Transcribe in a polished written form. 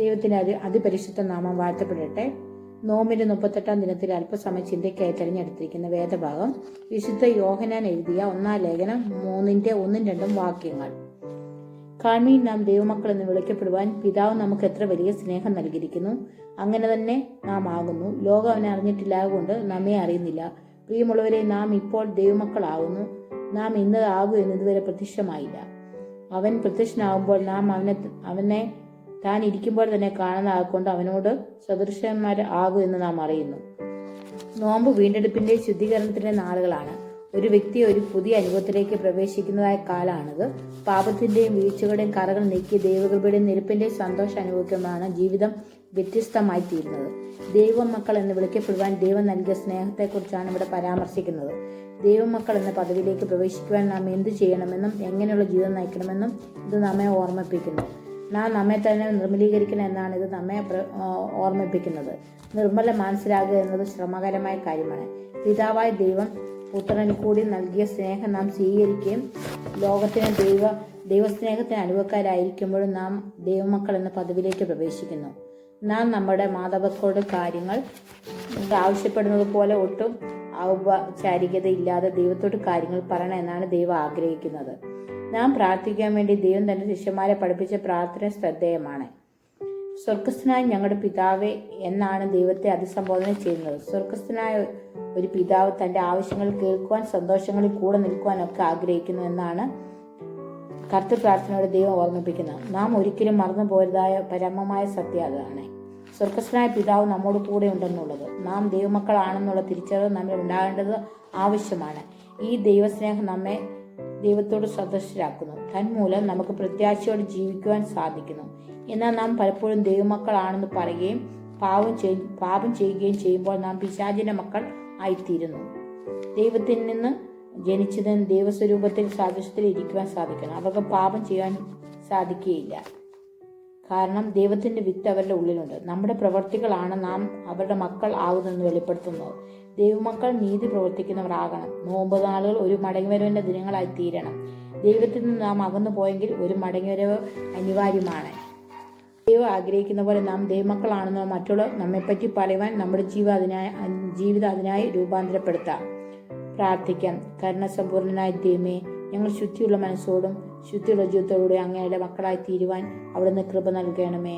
ദൈവത്തിന് അതിപരിശുദ്ധ നാമം വാഴ്ത്തപ്പെടട്ടെ. നോമ്പിന്റെ 38-ാം ദിനത്തിൽ അല്പസമയം ചിന്തയ്ക്കായി തിരഞ്ഞെടുത്തിരിക്കുന്ന വേദഭാഗം വിശുദ്ധ യോഹന്നാൻ എഴുതിയ 1-ാം ലേഖനം 3:1-2 വാക്യങ്ങൾ. കാൺമീൻ, നാം ദൈവമക്കൾ എന്ന് വിളിക്കപ്പെടുവാൻ പിതാവ് നമുക്ക് എത്ര വലിയ സ്നേഹം നൽകിയിരിക്കുന്നു. അങ്ങനെ തന്നെ നാം ആകുന്നു. ലോകം അവനെ അറിഞ്ഞിട്ടില്ലാകൊണ്ട് നമ്മെ അറിയുന്നില്ല. പ്രിയമുള്ളവരെ, നാം ഇപ്പോൾ ദൈവമക്കളാകുന്നു. നാം ഇന്നതാകൂ എന്നിതുവരെ പ്രത്യക്ഷമായില്ല. അവൻ പ്രത്യക്ഷനാകുമ്പോൾ നാം അവനെ താൻ ഇരിക്കുമ്പോൾ തന്നെ കാണുന്നതാകൊണ്ട് അവനോട് സദൃശന്മാർ ആകൂ എന്ന് നാം അറിയുന്നു. നോമ്പ് വീണ്ടെടുപ്പിന്റെ ശുദ്ധീകരണത്തിന്റെ നാളുകളാണ്. ഒരു വ്യക്തി ഒരു പുതിയ അനുഭവത്തിലേക്ക് പ്രവേശിക്കുന്നതായ കാലാണിത്. പാപത്തിന്റെയും വീഴ്ചകളുടെയും കറകൾ നീക്കി ദൈവകൃപയുടെയും നിരപ്പിന്റെയും സന്തോഷം അനുഭവിക്കുമ്പോഴാണ് ജീവിതം വ്യത്യസ്തമായി തീരുന്നത്. ദൈവമക്കൾ എന്ന് വിളിക്കപ്പെടുവാൻ ദൈവം നൽകിയ സ്നേഹത്തെക്കുറിച്ചാണ് ഇവിടെ പരാമർശിക്കുന്നത്. ദൈവമക്കൾ എന്ന പദവിയിലേക്ക് പ്രവേശിക്കുവാൻ നാം എന്തു ചെയ്യണമെന്നും എങ്ങനെയുള്ള ജീവിതം നയിക്കണമെന്നും ഇത് നമ്മെ ഓർമ്മിപ്പിക്കുന്നു. നാം നമ്മെ തന്നെ നിർമ്മലീകരിക്കണം എന്നാണ് ഇത് നമ്മെ ഓർമ്മിപ്പിക്കുന്നത്. നിർമ്മല മനസ്സിലാകുക എന്നത് ശ്രമകരമായ കാര്യമാണ്. പിതാവായ ദൈവം പുത്രനിൽ കൂടി നൽകിയ സ്നേഹം നാം സ്വീകരിക്കുകയും ലോകത്തിന് ദൈവസ്നേഹത്തിന് അനുഭവക്കാരായിരിക്കുമ്പോഴും നാം ദൈവമക്കൾ എന്ന പദവിയിലേക്ക് പ്രവേശിക്കുന്നു. നാം നമ്മുടെ മാതാപിതാക്കളുടെ കാര്യങ്ങൾ ആവശ്യപ്പെടുന്നത് പോലെ ഒട്ടും ഔപചാരികത ഇല്ലാതെ ദൈവത്തോട് കാര്യങ്ങൾ പറയണം എന്നാണ് ദൈവം ആഗ്രഹിക്കുന്നത്. നാം പ്രാർത്ഥിക്കാൻ വേണ്ടി ദൈവം തന്റെ ശിഷ്യന്മാരെ പഠിപ്പിച്ച പ്രാർത്ഥന ശ്രദ്ധേയമാണ്. സ്വർഗസ്ഥനായ ഞങ്ങളുടെ പിതാവേ എന്നാണ് ദൈവത്തെ അഭിസംബോധന ചെയ്യുന്നത്. സ്വർഗസ്ഥനായ ഒരു പിതാവ് തന്റെ ആവശ്യങ്ങൾ കേൾക്കുവാൻ, സന്തോഷങ്ങളിൽ കൂടെ നിൽക്കുവാനൊക്കെ ആഗ്രഹിക്കുന്നു എന്നാണ് കർത്തൃപ്രാർത്ഥനയോടെ ദൈവം ഓർമ്മിപ്പിക്കുന്നത്. നാം ഒരിക്കലും മറന്നു പോയതായ പരമമായ സത്യം അതാണ്. സ്വർഗസ്ഥനായ പിതാവ് നമ്മോട് കൂടെ ഉണ്ടെന്നുള്ളത്. നാം ദൈവമക്കളാണെന്നുള്ള തിരിച്ചറിവ് നമ്മിൽ ഉണ്ടാകേണ്ടത് ആവശ്യമാണ്. ഈ ദൈവസ്നേഹം നമ്മെ ദൈവത്തോട് സദൃശരാക്കുന്നു. തന്മൂലം നമുക്ക് പ്രത്യാശയോടെ ജീവിക്കുവാൻ സാധിക്കുന്നു. എന്നാൽ നാം പലപ്പോഴും ദൈവമക്കളാണെന്ന് പറയുകയും പാപം ചെയ്യുകയും ചെയ്യുമ്പോൾ നാം പിശാചിന്റെ മക്കൾ ആയിത്തീരുന്നു. ദൈവത്തിൽ നിന്ന് ജനിച്ചതിന് ദൈവസ്വരൂപത്തിൽ സാദൃശ്യത്തിൽ ഇരിക്കുവാൻ സാധിക്കണം. അവർക്ക് പാപം ചെയ്യാൻ സാധിക്കുകയില്ല. കാരണം ദൈവത്തിന്റെ വിത്ത് അവരുടെ ഉള്ളിലുണ്ട്. നമ്മുടെ പ്രവർത്തികളാണ് നാം അവരുടെ മക്കൾ ആകുന്നതെന്ന് വെളിപ്പെടുത്തുന്നത്. ദൈവമക്കൾ നീതി പ്രവർത്തിക്കുന്നവരാകണം. നോമ്പ് നാളുകൾ ഒരു മടങ്ങിവരവിന്റെ ദിനങ്ങളായി തീരണം. ദൈവത്തിൽ നിന്ന് നാം അകന്നു പോയെങ്കിൽ ഒരു മടങ്ങിവരവ് അനിവാര്യമാണ്. ദൈവം ആഗ്രഹിക്കുന്ന പോലെ നാം ദൈവമക്കളാണെന്നോ മറ്റുള്ളവർ നമ്മെപ്പറ്റി പറയുവാൻ നമ്മുടെ ജീവിതം അതിനായി രൂപാന്തരപ്പെടുത്താം. പ്രാർത്ഥിക്കാം. കരുണസമ്പൂർണനായ ദൈവമേ, ഞങ്ങൾ ശുദ്ധിയുള്ള മനസ്സോടും ശുദ്ധിയുള്ള ജീവിതത്തോടും അങ്ങയുടെ മക്കളായി തീരുവാൻ അവിടുന്ന് കൃപ നൽകണമേ.